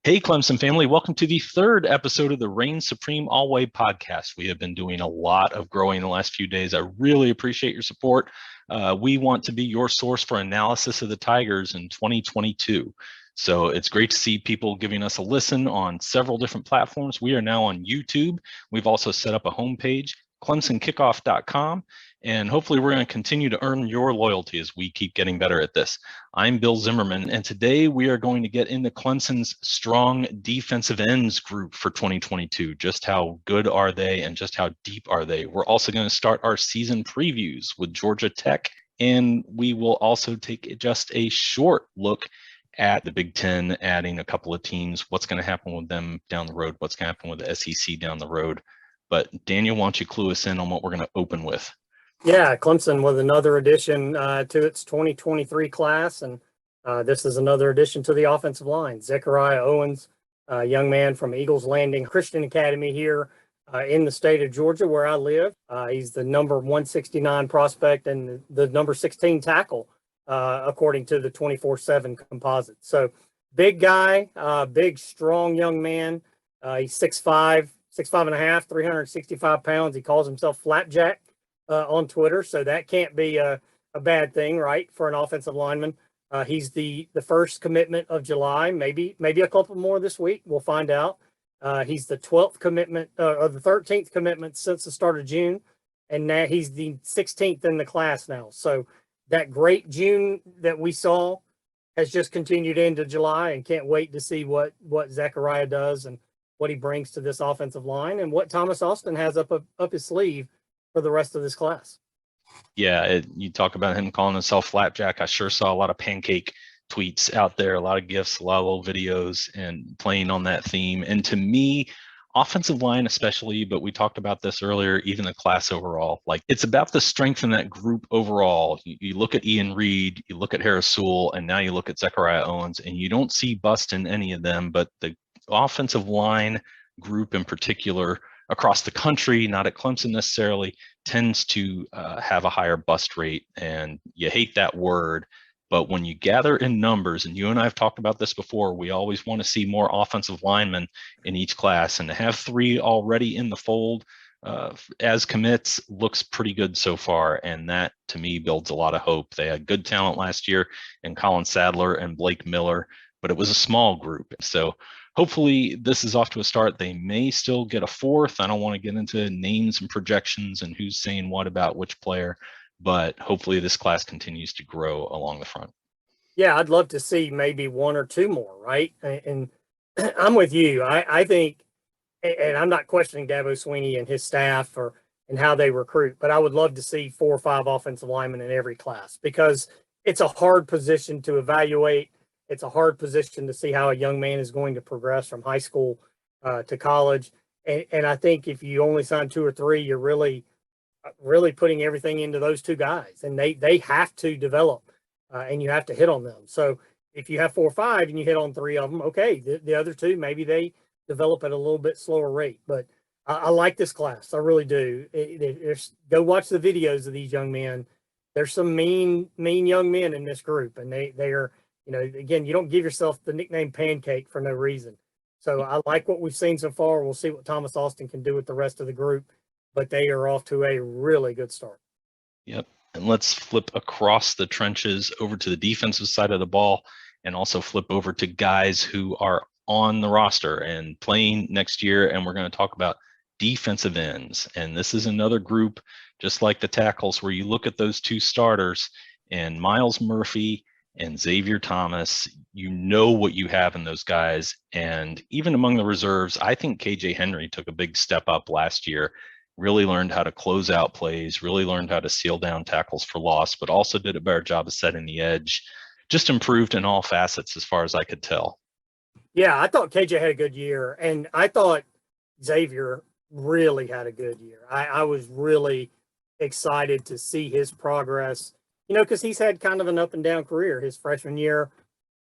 Hey, Clemson family, welcome to the third episode of the Supreme Alway podcast. We have been doing a lot of growing the last few days. I really appreciate your support. We want to be your source for analysis of the Tigers in 2022. So it's great to see people giving us a listen on several different platforms. We are now on YouTube. We've also set up a homepage, clemsonkickoff.com, and hopefully we're going to continue to earn your loyalty as we keep getting better at this. I'm Bill Zimmerman, and today we are going to get into Clemson's strong defensive ends group for 2022. Just how good are they and just how deep are they? We're also going to start our season previews with Georgia Tech, and we will also take just a short look at the Big Ten, adding a couple of teams, what's going to happen with them down the road, what's going to happen with the SEC down the road. But Daniel, why don't you clue us in on what we're going to open with? Yeah, Clemson with another addition to its 2023 class, and this is another addition to the offensive line. Zechariah Owens, a young man from Eagles Landing Christian Academy here in the state of Georgia, where I live. He's the number 169 prospect and the number 16 tackle, according to the 24/7 composite. So big guy, big, strong young man. He's 6'5", 6'5.5", 365 pounds. He calls himself Flapjack on Twitter, so that can't be a bad thing, right, for an offensive lineman. He's the first commitment of July, maybe a couple more this week. We'll find out. He's the 12th commitment, or the 13th commitment since the start of June, and now he's the 16th in the class now. So that great June that we saw has just continued into July, and can't wait to see what Zechariah does and what he brings to this offensive line and what Thomas Austin has up his sleeve for the rest of this class. Yeah, you talk about him calling himself Flapjack. I sure saw a lot of pancake tweets out there, a lot of GIFs, a lot of little videos, and playing on that theme. And to me, offensive line especially, but we talked about this earlier, even the class overall, like it's about the strength in that group overall. You look at Ian Reed, you look at Harris Sewell, and now you look at Zechariah Owens, and you don't see bust in any of them, but the offensive line group in particular across the country, not at Clemson necessarily, tends to have a higher bust rate. And you hate that word, but when you gather in numbers, and you and I have talked about this before, we always want to see more offensive linemen in each class, and to have 3 already in the fold as commits looks pretty good so far. And that to me builds a lot of hope. They had good talent last year in Colin Sadler and Blake Miller, but it was a small group. So hopefully this is off to a start. They may still get a 4th. I don't want to get into names and projections and who's saying what about which player, but hopefully this class continues to grow along the front. Yeah, I'd love to see maybe 1 or 2 more, right? And I'm with you. I think, and I'm not questioning Dabo Sweeney and his staff and how they recruit, but I would love to see 4 or 5 offensive linemen in every class, because it's a hard position to evaluate. It's a hard position to see how a young man is going to progress from high school to college. And I think if you only sign 2 or 3, you're really putting everything into those 2 guys, and they have to develop and you have to hit on them. So if you have 4 or 5 and you hit on 3 of them, okay, the other 2, maybe they develop at a little bit slower rate. But I like this class. I really do. Go watch the videos of these young men. There's some mean young men in this group, and they are, again, you don't give yourself the nickname Pancake for no reason. So I like what we've seen so far. We'll see what Thomas Austin can do with the rest of the group, but they are off to a really good start. Yep. And let's flip across the trenches over to the defensive side of the ball, and also flip over to guys who are on the roster and playing next year. And we're going to talk about defensive ends. And this is another group, just like the tackles, where you look at those 2 starters and Myles Murphy and Xavier Thomas, you know what you have in those guys. And even among the reserves, I think KJ Henry took a big step up last year, really learned how to close out plays, really learned how to seal down tackles for loss, but also did a better job of setting the edge. Just improved in all facets as far as I could tell. Yeah, I thought KJ had a good year, and I thought Xavier really had a good year. I was really excited to see his progress, because he's had kind of an up and down career. His freshman year,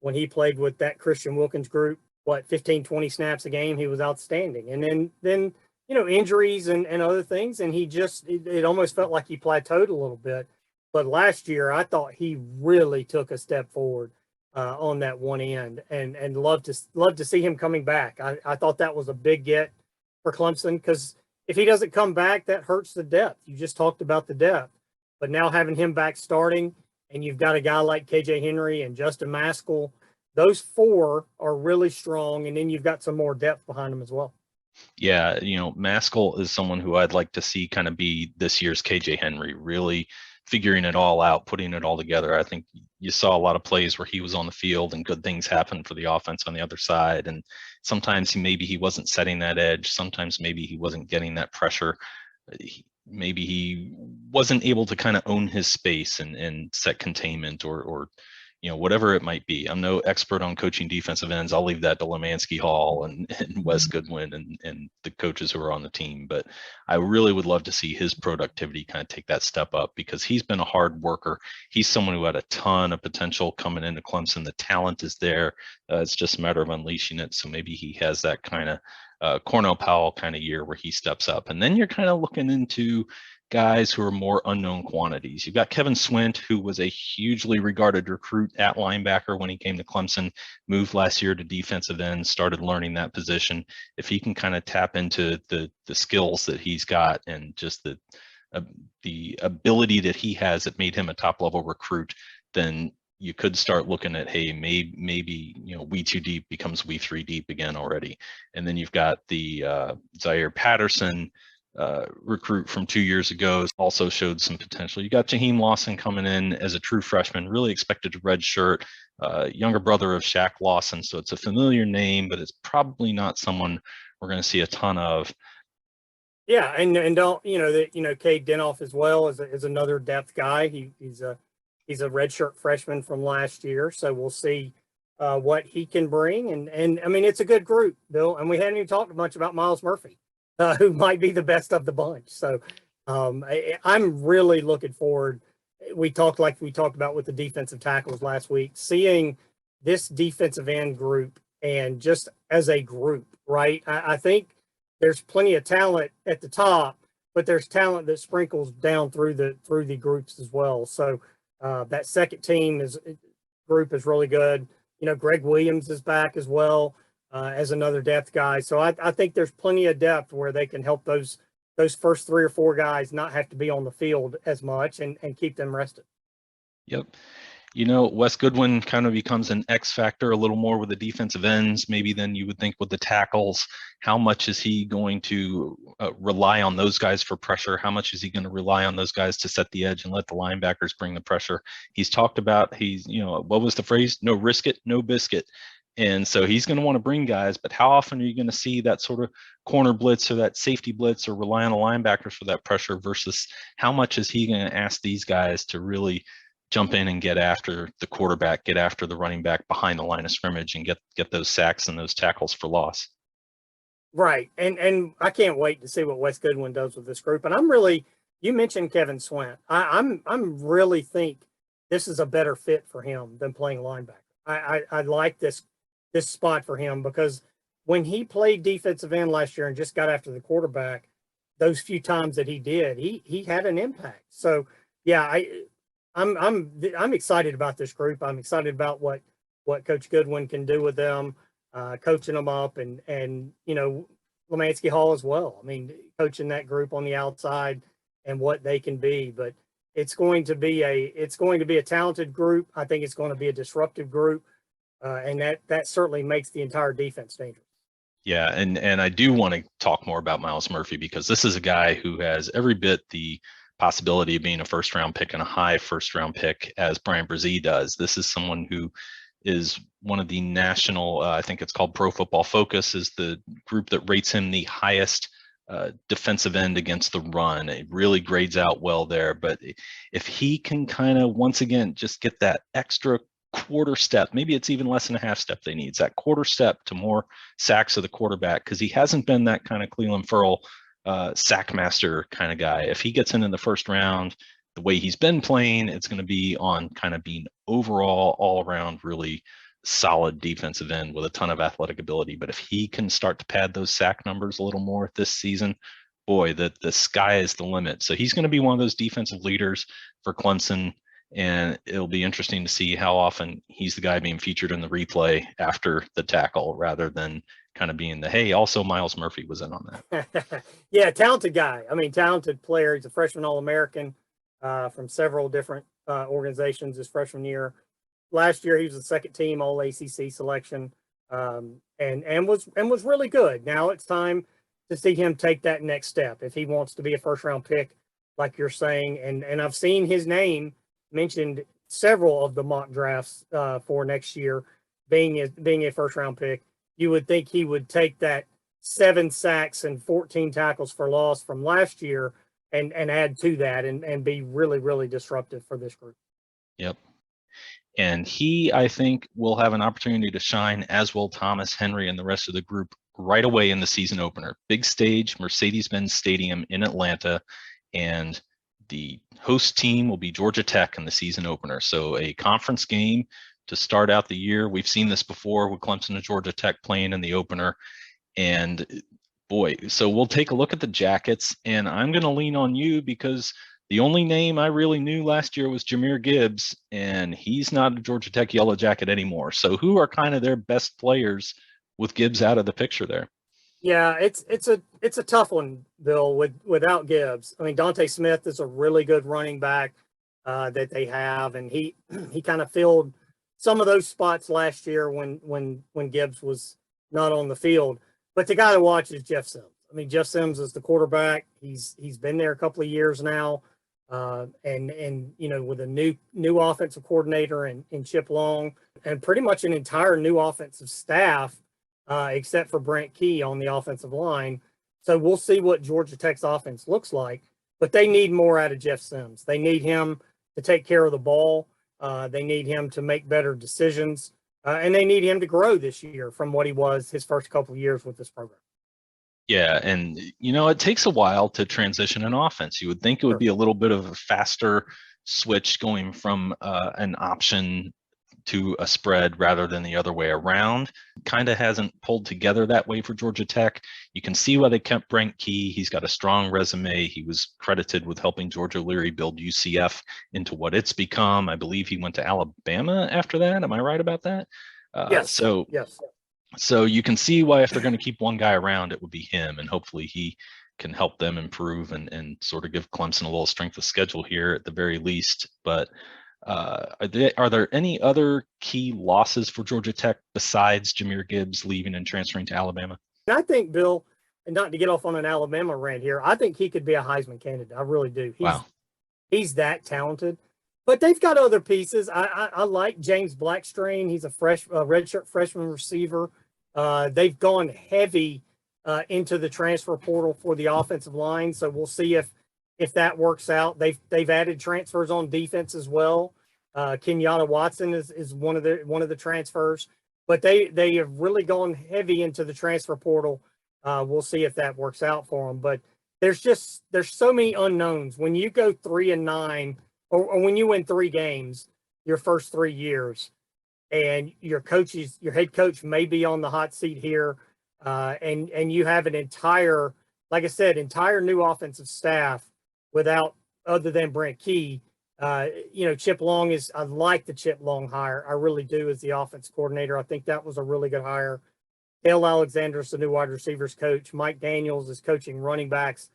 when he played with that Christian Wilkins group, 15, 20 snaps a game, he was outstanding. And then injuries and other things, and it almost felt like he plateaued a little bit. But last year, I thought he really took a step forward. on that one end, and love to see him coming back. I thought that was a big get for Clemson, because if he doesn't come back, that hurts the depth. You just talked about the depth, but now having him back starting, and you've got a guy like KJ Henry and Justin Maskell, those four are really strong, and then you've got some more depth behind them as well. Yeah, Maskell is someone who I'd like to see kind of be this year's KJ Henry, really figuring it all out, putting it all together. I think you saw a lot of plays where he was on the field and good things happened for the offense on the other side. And sometimes maybe he wasn't setting that edge. Sometimes maybe he wasn't getting that pressure. Maybe he wasn't able to kind of own his space and set containment or whatever it might be. I'm no expert on coaching defensive ends. I'll leave that to Lemansky Hall and Wes Goodwin and the coaches who are on the team. But I really would love to see his productivity kind of take that step up, because he's been a hard worker. He's someone who had a ton of potential coming into Clemson. The talent is there. It's just a matter of unleashing it. So maybe he has that kind of Cornell Powell kind of year where he steps up. And then you're kind of looking into guys who are more unknown quantities. You've got Kevin Swint, who was a hugely regarded recruit at linebacker when he came to Clemson, moved last year to defensive end, started learning that position. If he can kind of tap into the skills that he's got and just the ability that he has that made him a top level recruit, then you could start looking at, hey, maybe we 2 deep becomes we 3 deep again already. And then you've got the Zaire Patterson recruit from 2 years ago, also showed some potential. You got Jaheim Lawson coming in as a true freshman, really expected to redshirt, younger brother of Shaq Lawson. So it's a familiar name, but it's probably not someone we're going to see a ton of. Yeah, and don't Cade Denoff as well is another depth guy. He's a redshirt freshman from last year, so we'll see what he can bring. And I mean, it's a good group, Bill. And we hadn't even talked much about Myles Murphy, who might be the best of the bunch. So I'm really looking forward. We talked about with the defensive tackles last week, seeing this defensive end group and just as a group, right? I think there's plenty of talent at the top, but there's talent that sprinkles down through the groups as well. So that second team group is really good. Greg Williams is back as well. As another depth guy. So I think there's plenty of depth where they can help those first 3 or 4 guys not have to be on the field as much and keep them rested. Yep. Wes Goodwin kind of becomes an X factor a little more with the defensive ends, maybe than you would think with the tackles. How much is he going to rely on those guys for pressure? How much is he going to rely on those guys to set the edge and let the linebackers bring the pressure? He's talked about, what was the phrase? No risk it, no biscuit. And so he's going to want to bring guys, but how often are you going to see that sort of corner blitz or that safety blitz or rely on the linebackers for that pressure versus how much is he going to ask these guys to really jump in and get after the quarterback, get after the running back behind the line of scrimmage and get those sacks and those tackles for loss? Right. And I can't wait to see what Wes Goodwin does with this group. And you mentioned Kevin Swint. I'm really think this is a better fit for him than playing linebacker. I like this spot for him, because when he played defensive end last year and just got after the quarterback, those few times that he did, he had an impact. So yeah, I'm excited about this group. I'm excited about what Coach Goodwin can do with them, coaching them up, and Lemansky Hall as well. I mean, coaching that group on the outside and what they can be. But it's going to be a talented group. I think it's going to be a disruptive group. And that certainly makes the entire defense dangerous. Yeah, and I do want to talk more about Myles Murphy, because this is a guy who has every bit the possibility of being a first-round pick and a high first-round pick as Brian Brzee does. This is someone who is one of the national, I think it's called Pro Football Focus, is the group that rates him the highest defensive end against the run. It really grades out well there. But if he can kind of, once again, just get that extra quarter step, maybe it's even less than a half step they need, it's that quarter step to more sacks of the quarterback, because he hasn't been that kind of Cleveland Ferrell sack master kind of guy. If he gets in the first round, the way he's been playing, it's going to be on kind of being overall, all around, really solid defensive end with a ton of athletic ability. But if he can start to pad those sack numbers a little more this season, boy, the sky is the limit. So he's going to be one of those defensive leaders for Clemson. And it'll be interesting to see how often he's the guy being featured in the replay after the tackle rather than kind of being the, hey, also Myles Murphy was in on that. Yeah, talented guy. I mean, talented player. He's a freshman All-American from several different organizations his freshman year. Last year, he was the second team All ACC selection, and was really good. Now it's time to see him take that next step if he wants to be a first round pick, like you're saying. And I've seen his name mentioned several of the mock drafts for next year, being a first round pick. You would think he would take that 7 sacks and 14 tackles for loss from last year and add to that and be really, really disruptive for this group. Yep. And he, I think, will have an opportunity to shine, as will Thomas, Henry, and the rest of the group right away in the season opener. Big stage, Mercedes-Benz Stadium in Atlanta, and the host team will be Georgia Tech in the season opener. So a conference game to start out the year. We've seen this before with Clemson and Georgia Tech playing in the opener. And boy, so we'll take a look at the jackets, and I'm going to lean on you because the only name I really knew last year was Jahmyr Gibbs, and he's not a Georgia Tech Yellow Jacket anymore. So who are kind of their best players with Gibbs out of the picture there? Yeah, it's a tough one, Bill, without Gibbs. I mean, Dante Smith is a really good running back that they have, and he kind of filled some of those spots last year when Gibbs was not on the field. But the guy to watch is Jeff Sims. I mean, Jeff Sims is the quarterback. He's been there a couple of years now, and you know, with a new offensive coordinator in Chip Long, and pretty much an entire new offensive staff. Except for Brent Key on the offensive line. So we'll see what Georgia Tech's offense looks like, but they need more out of Jeff Sims. They need him to take care of the ball. They need him to make better decisions, and they need him to grow this year from what he was his first couple of years with this program. Yeah, and you know, it takes a while to transition an offense. You would think it would be a little bit of a faster switch going from an option to a spread rather than the other way around. Kind of hasn't pulled together that way for Georgia Tech. You can see why they kept Brent Key. He's got a strong resume. He was credited with helping George O'Leary build UCF into what it's become. I believe he went to Alabama after that. Am I right about that? Yes. Yes. So you can see why if they're going to keep one guy around, it would be him, and hopefully he can help them improve and sort of give Clemson a little strength of schedule here at the very least. But are there any other key losses for Georgia Tech besides Jahmyr Gibbs leaving and transferring to Alabama? I think, Bill, and not to get off on an Alabama rant here, I think he could be a Heisman candidate. I really do. He's that talented. But they've got other pieces. I like James Blackstrain. He's a redshirt freshman receiver. They've gone heavy into the transfer portal for the offensive line, so we'll see if that works out. They've added transfers on defense as well. Kenyatta Watson is one of the transfers, but they have really gone heavy into the transfer portal. We'll see if that works out for them. But there's so many unknowns when you go 3-9, or when you win 3 games your first 3 years, and your head coach may be on the hot seat here, and you have an entire new offensive staff without other than Brent Key. Chip Long I like the Chip Long hire. I really do, as the offense coordinator. I think that was a really good hire. Dale Alexander is the new wide receivers coach. Mike Daniels is coaching running backs.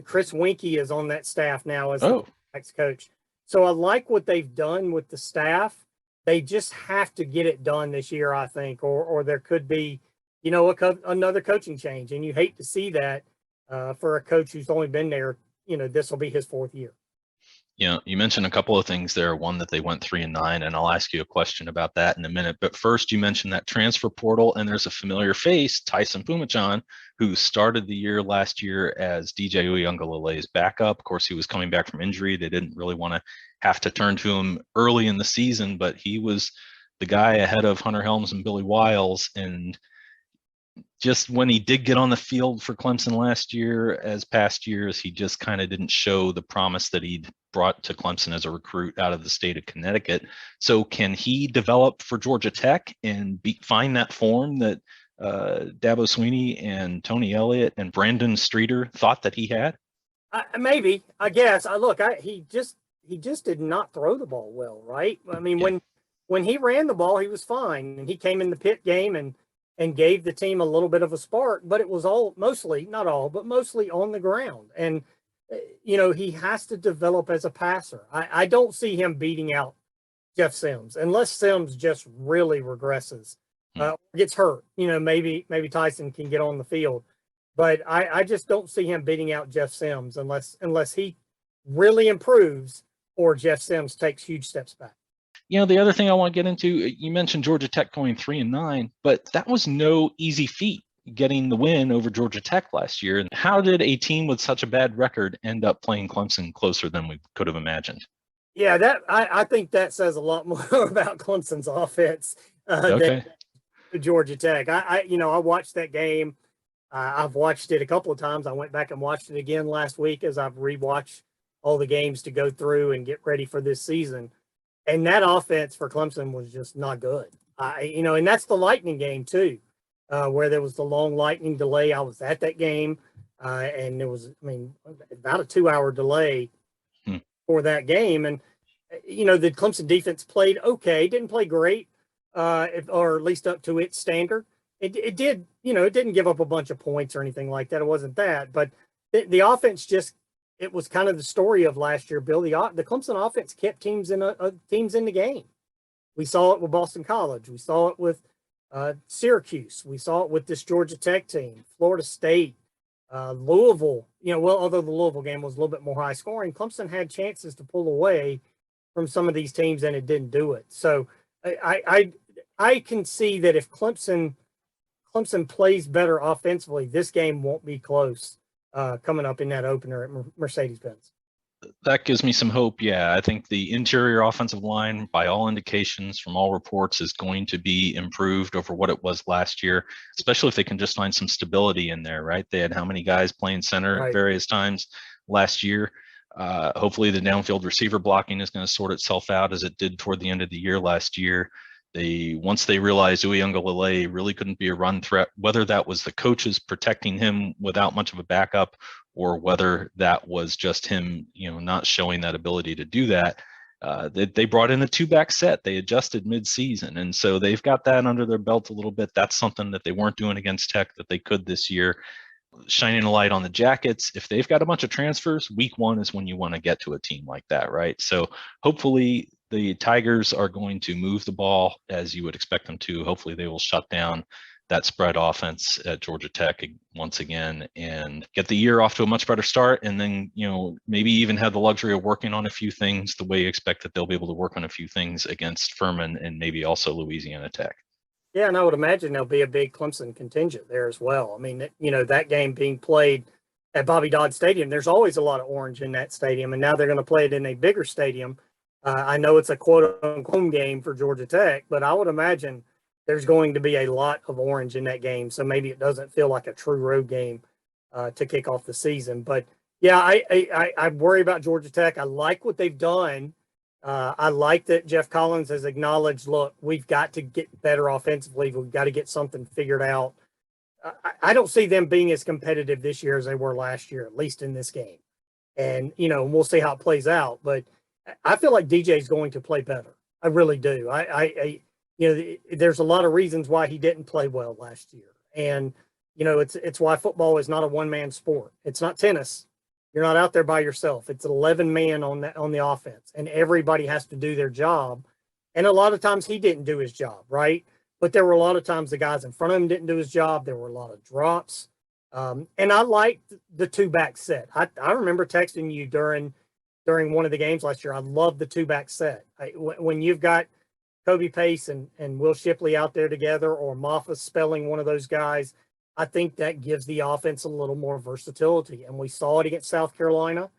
Chris Winkie is on that staff now as the backs coach. So I like what they've done with the staff. They just have to get it done this year, I think, or there could be, another coaching change. And you hate to see that for a coach who's only been there. This will be his 4th year. You mentioned a couple of things there. One, that they went 3-9, and I'll ask you a question about that in a minute. But first, you mentioned that transfer portal, and there's a familiar face, Tyson Pumachan, who started the year last year as DJ Uyunglele's backup. Of course, he was coming back from injury. They didn't really want to have to turn to him early in the season, but he was the guy ahead of Hunter Helms and Billy Wiles. And just when he did get on the field for Clemson last year, as past years, he just kind of didn't show the promise that he'd brought to Clemson as a recruit out of the state of Connecticut. So can he develop for Georgia Tech and find that form that Dabo Swinney and Tony Elliott and Brandon Streeter thought that he had? Maybe, I guess. He just he just did not throw the ball well, right? I mean, Yeah. when he ran the ball, he was fine, and he came in the Pitt game and gave the team a little bit of a spark, but it was all mostly, not all, but mostly on the ground. And he has to develop as a passer. I don't see him beating out Jeff Sims unless Sims just really regresses, gets hurt. Maybe Tyson can get on the field, but I just don't see him beating out Jeff Sims unless he really improves or Jeff Sims takes huge steps back. The other thing I want to get into, you mentioned Georgia Tech going 3-9, but that was no easy feat getting the win over Georgia Tech last year. And how did a team with such a bad record end up playing Clemson closer than we could have imagined? Yeah, I think that says a lot more about Clemson's offense Okay. than Georgia Tech. I watched that game. I've watched it a couple of times. I went back and watched it again last week as I've rewatched all the games to go through and get ready for this season. And that offense for Clemson was just not good. And that's the Lightning game too, where there was the long lightning delay. I was at that game, and there was, about a 2-hour delay for that game. And, the Clemson defense played okay, didn't play great, or at least up to its standard. It did, it didn't give up a bunch of points or anything like that. It wasn't that, but the offense just, it was kind of the story of last year, Bill. The Clemson offense kept teams in the game. We saw it with Boston College. We saw it with Syracuse. We saw it with this Georgia Tech team, Florida State, Louisville. Although the Louisville game was a little bit more high scoring, Clemson had chances to pull away from some of these teams, and it didn't do it. So I can see that if Clemson plays better offensively, this game won't be close. Coming up in that opener at Mercedes-Benz. That gives me some hope. Yeah, I think the interior offensive line, by all indications, from all reports, is going to be improved over what it was last year, especially if they can just find some stability in there, right? They had how many guys playing center at various times last year? Hopefully the downfield receiver blocking is going to sort itself out as it did toward the end of the year last year. Once they realized Uiagalelei really couldn't be a run threat, whether that was the coaches protecting him without much of a backup, or whether that was just him, not showing that ability to do that, they brought in a 2-back set. They adjusted mid-season, and so they've got that under their belt a little bit. That's something that they weren't doing against Tech that they could this year. Shining a light on the Jackets. If they've got a bunch of transfers, week 1 is when you want to get to a team like that, right? So hopefully the Tigers are going to move the ball as you would expect them to. Hopefully they will shut down that spread offense at Georgia Tech once again and get the year off to a much better start. And then, maybe even have the luxury of working on a few things the way you expect that they'll be able to work on a few things against Furman and maybe also Louisiana Tech. Yeah, and I would imagine there'll be a big Clemson contingent there as well. I mean, that game being played at Bobby Dodd Stadium, there's always a lot of orange in that stadium, and now they're going to play it in a bigger stadium. I know it's a quote-unquote home game for Georgia Tech, but I would imagine there's going to be a lot of orange in that game, so maybe it doesn't feel like a true road game to kick off the season. But, yeah, I worry about Georgia Tech. I like what they've done. I like that Jeff Collins has acknowledged, look, we've got to get better offensively. We've got to get something figured out. I don't see them being as competitive this year as they were last year, at least in this game. And, we'll see how it plays out. But I feel like DJ is going to play better. I really do. There's a lot of reasons why he didn't play well last year. And, it's why football is not a one-man sport. It's not tennis. You're not out there by yourself. It's 11 men on the offense, and everybody has to do their job. And a lot of times he didn't do his job, right? But there were a lot of times the guys in front of him didn't do his job. There were a lot of drops. And I liked the 2-back set. I remember texting you during one of the games last year. I love the 2-back set. When you've got Kobe Pace and Will Shipley out there together, or Moffa spelling one of those guys, I think that gives the offense a little more versatility. And we saw it against South Carolina.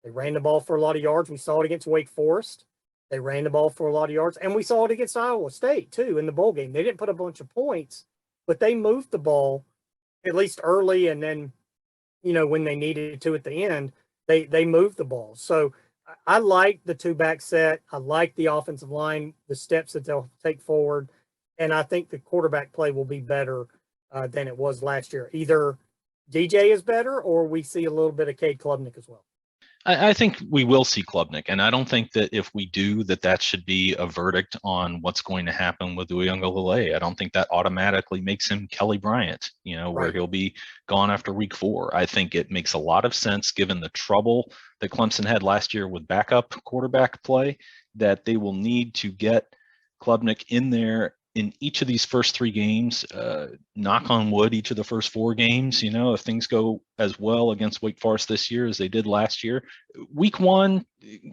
They ran the ball for a lot of yards. We saw it against Wake Forest. They ran the ball for a lot of yards. And we saw it against Iowa State, too, in the bowl game. They didn't put a bunch of points, but they moved the ball at least early. And then, when they needed to at the end, they moved the ball. So I like the 2-back set. I like the offensive line, the steps that they'll take forward. And I think the quarterback play will be better than it was last year. Either DJ is better, or we see a little bit of Cade Klubnik as well. I think we will see Klubnik, and I don't think that if we do, that should be a verdict on what's going to happen with Uiagalelei. I don't think that automatically makes him Kelly Bryant, where Right. he'll be gone after week 4. I think it makes a lot of sense given the trouble that Clemson had last year with backup quarterback play, that they will need to get Klubnik in there in each of these first 3 games, knock on wood, each of the first 4 games, if things go as well against Wake Forest this year as they did last year. Week 1,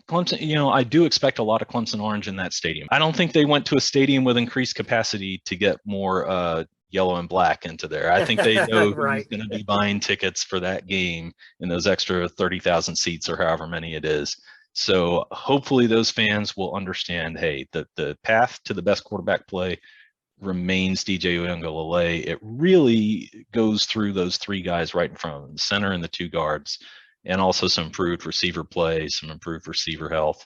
Clemson, I do expect a lot of Clemson Orange in that stadium. I don't think they went to a stadium with increased capacity to get more yellow and black into there. I think they know Right. who's going to be buying tickets for that game in those extra 30,000 seats or however many it is. So hopefully those fans will understand, hey, the path to the best quarterback play remains DJ Uiagalelei. It really goes through those 3 guys right in front of them, the center and the 2 guards, and also some improved receiver play, some improved receiver health.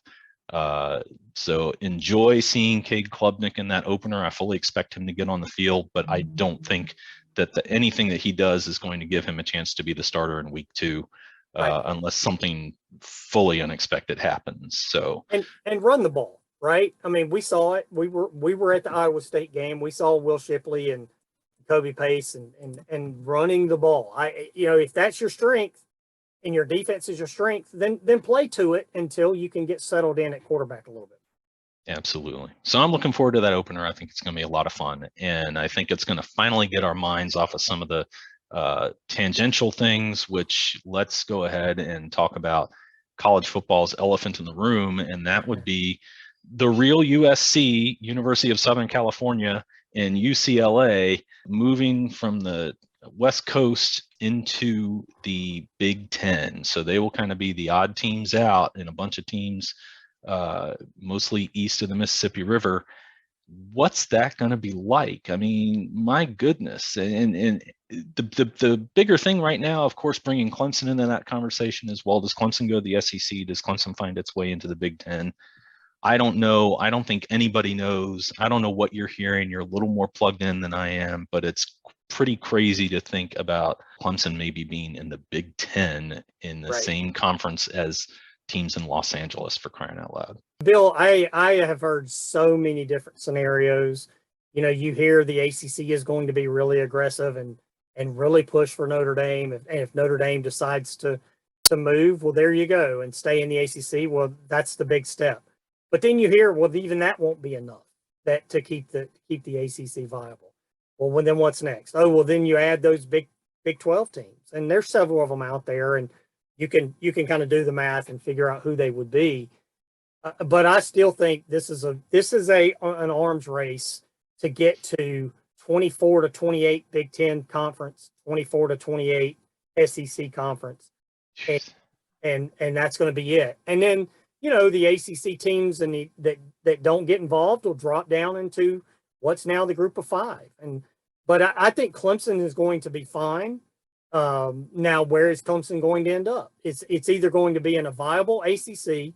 So enjoy seeing Cade Klubnik in that opener. I fully expect him to get on the field, but I don't think that anything that he does is going to give him a chance to be the starter in week 2. Right. Unless something fully unexpected happens. So and run the ball, right? I mean, we saw it. We were at the Iowa State game. We saw Will Shipley and Kobe Pace and running the ball. If that's your strength and your defense is your strength, then play to it until you can get settled in at quarterback a little bit. Absolutely. So I'm looking forward to that opener. I think it's going to be a lot of fun, and I think it's going to finally get our minds off of some of the tangential things, which let's go ahead and talk about college football's elephant in the room, and that would be the real USC, University of Southern California, and UCLA moving from the West Coast into the Big Ten. So they will kind of be the odd teams out in a bunch of teams, mostly east of the Mississippi River. What's that going to be like? I mean, my goodness. And the bigger thing right now, of course, bringing Clemson into that conversation as well. Does Clemson go to the SEC? Does Clemson find its way into the Big Ten? I don't know. I don't think anybody knows. I don't know what you're hearing. You're a little more plugged in than I am, but it's pretty crazy to think about Clemson maybe being in the Big Ten in the same conference as teams in Los Angeles, for crying out loud. Bill, I have heard so many different scenarios. You hear the ACC is going to be really aggressive and really push for Notre Dame. If Notre Dame decides to move, well, there you go, and stay in the ACC. Well, that's the big step. But then you hear, well, even that won't be enough to keep the ACC viable. Well, then what's next? Oh, well, then you add those Big 12 teams, and there's several of them out there, and you can kind of do the math and figure out who they would be. But I still think this is an arms race to get to 24 to 28 Big Ten conference, 24 to 28 SEC conference, and that's going to be it. And then the ACC teams and that don't get involved will drop down into what's now the group of 5. But I think Clemson is going to be fine. Now, where is Clemson going to end up? It's either going to be in a viable ACC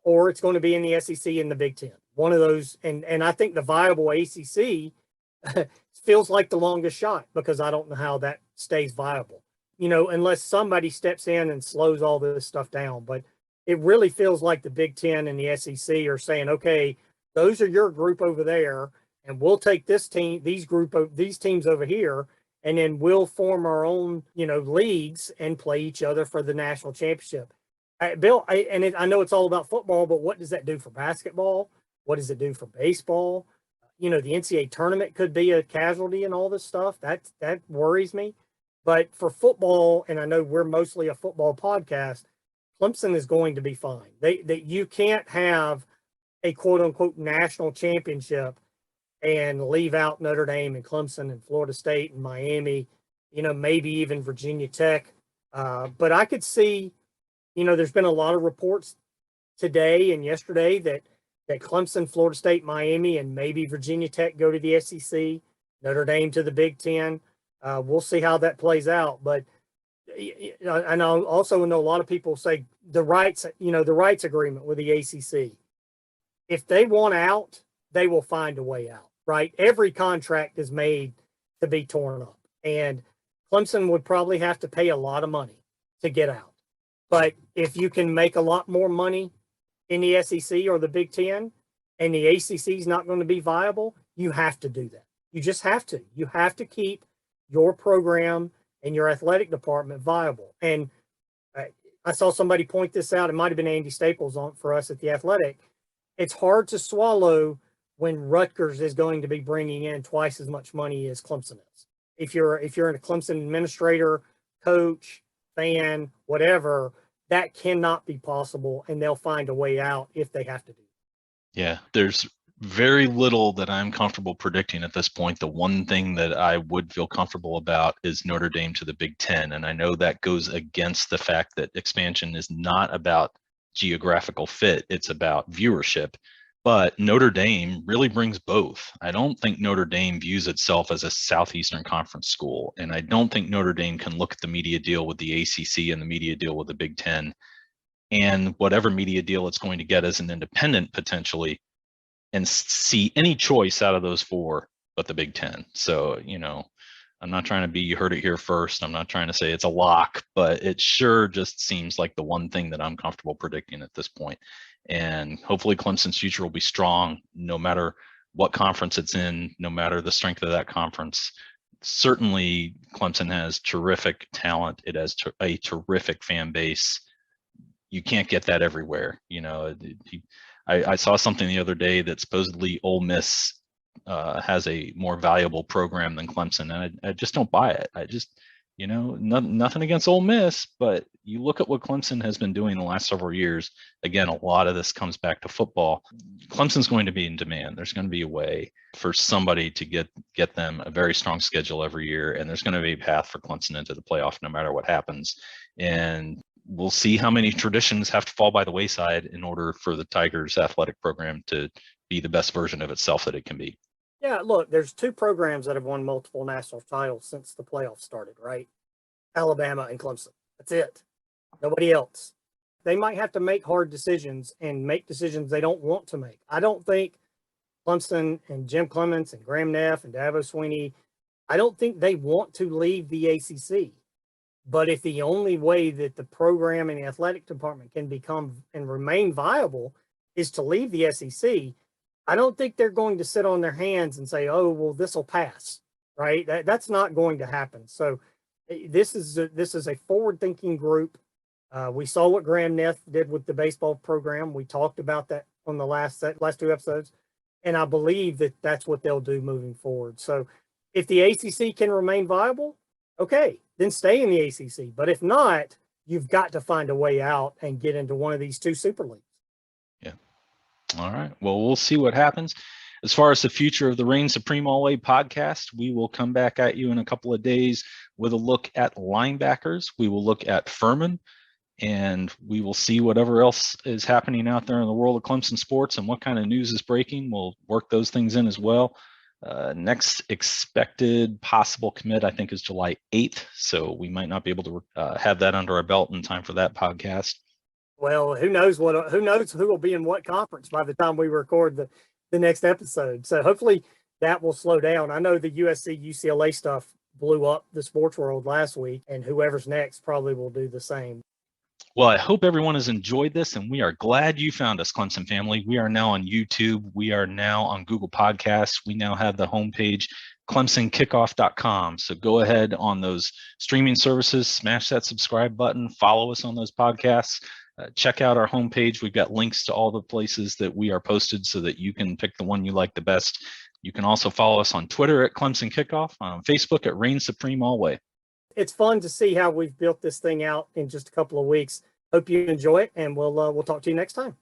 or it's going to be in the SEC and the Big Ten. One of those, and I think the viable ACC feels like the longest shot because I don't know how that stays viable, unless somebody steps in and slows all this stuff down. But it really feels like the Big Ten and the SEC are saying, okay, those are your group over there, and we'll take this team, these teams over here, and then we'll form our own, leagues and play each other for the national championship. Bill, I know it's all about football, but what does that do for basketball? What does it do for baseball? The NCAA tournament could be a casualty and all this stuff. That worries me. But for football, and I know we're mostly a football podcast, Clemson is going to be fine. You can't have a quote unquote national championship and leave out Notre Dame and Clemson and Florida State and Miami, maybe even Virginia Tech. But I could see, there's been a lot of reports today and yesterday that Clemson, Florida State, Miami, and maybe Virginia Tech go to the SEC, Notre Dame to the Big Ten. We'll see how that plays out. But and I also know a lot of people say the rights agreement with the ACC. If they want out, they will find a way out, right? Every contract is made to be torn up. And Clemson would probably have to pay a lot of money to get out. But if you can make a lot more money in the SEC or the Big Ten and the ACC is not going to be viable, you have to do that. You just have to. You have to keep your program and your athletic department viable. And I saw somebody point this out. It might have been Andy Staples on for us at the Athletic. It's hard to swallow when Rutgers is going to be bringing in twice as much money as Clemson is. If you're a Clemson administrator, coach, fan, whatever, that cannot be possible, and they'll find a way out if they have to do it. Yeah, there's very little that I'm comfortable predicting at this point. The one thing that I would feel comfortable about is Notre Dame to the Big Ten. And I know that goes against the fact that expansion is not about geographical fit, it's about viewership. But Notre Dame really brings both. I don't think Notre Dame views itself as a Southeastern Conference school. And I don't think Notre Dame can look at the media deal with the ACC and the media deal with the Big Ten and whatever media deal it's going to get as an independent potentially and see any choice out of those four but the Big Ten. So, I'm not trying to be, you heard it here first. I'm not trying to say it's a lock, but it sure just seems like the one thing that I'm comfortable predicting at this point. And hopefully Clemson's future will be strong no matter what conference it's in, no matter the strength of that conference. Certainly Clemson has terrific talent. It has a terrific fan base. You can't get that everywhere. I saw something the other day that supposedly Ole Miss has a more valuable program than Clemson, and I just don't buy it. I just, nothing against Ole Miss, but you look at what Clemson has been doing the last several years. Again, a lot of this comes back to football. Clemson's going to be in demand. There's going to be a way for somebody to get them a very strong schedule every year, and there's going to be a path for Clemson into the playoff no matter what happens. And we'll see how many traditions have to fall by the wayside in order for the Tigers athletic program to be the best version of itself that it can be. Yeah, look, there's two programs that have won multiple national titles since the playoffs started, right? Alabama and Clemson. That's it. Nobody else. They might have to make hard decisions and make decisions they don't want to make. I don't think Clemson and Jim Clements and Graham Neff and Dabo Swinney, I don't think they want to leave the ACC. But if the only way that the program and the athletic department can become and remain viable is to leave the SEC, I don't think they're going to sit on their hands and say, oh, well, this will pass, right? That's not going to happen. So this is a forward-thinking group. We saw what Graham Neff did with the baseball program. We talked about that on the last two episodes, and I believe that that's what they'll do moving forward. So if the ACC can remain viable, okay, then stay in the ACC. But if not, you've got to find a way out and get into one of these two super leagues. Yeah. All right. Well, we'll see what happens. As far as the future of the Reign Supreme Alway podcast, we will come back at you in a couple of days with a look at linebackers. We will look at Furman, and we will see whatever else is happening out there in the world of Clemson sports and what kind of news is breaking. We'll work those things in as well. Next expected possible commit, I think, is July 8th. So we might not be able to have that under our belt in time for that podcast. Well, who knows who will be in what conference by the time we record the next episode. So hopefully that will slow down. I know the USC UCLA stuff blew up the sports world last week, and whoever's next probably will do the same. Well, I hope everyone has enjoyed this, and we are glad you found us, Clemson family. We are now on YouTube. We are now on Google Podcasts. We now have the homepage, clemsonkickoff.com. So go ahead on those streaming services, smash that subscribe button, follow us on those podcasts. Check out our homepage. We've got links to all the places that we are posted so that you can pick the one you like the best. You can also follow us on Twitter at Clemson Kickoff, on Facebook at Reign Supreme Alway. It's fun to see how we've built this thing out in just a couple of weeks. Hope you enjoy it, and we'll talk to you next time.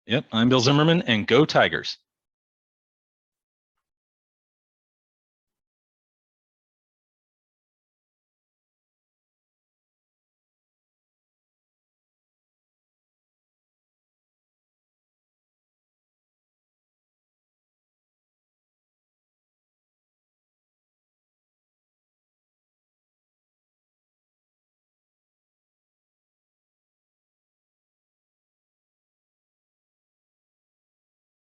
Yep, I'm Bill Zimmerman, and go Tigers.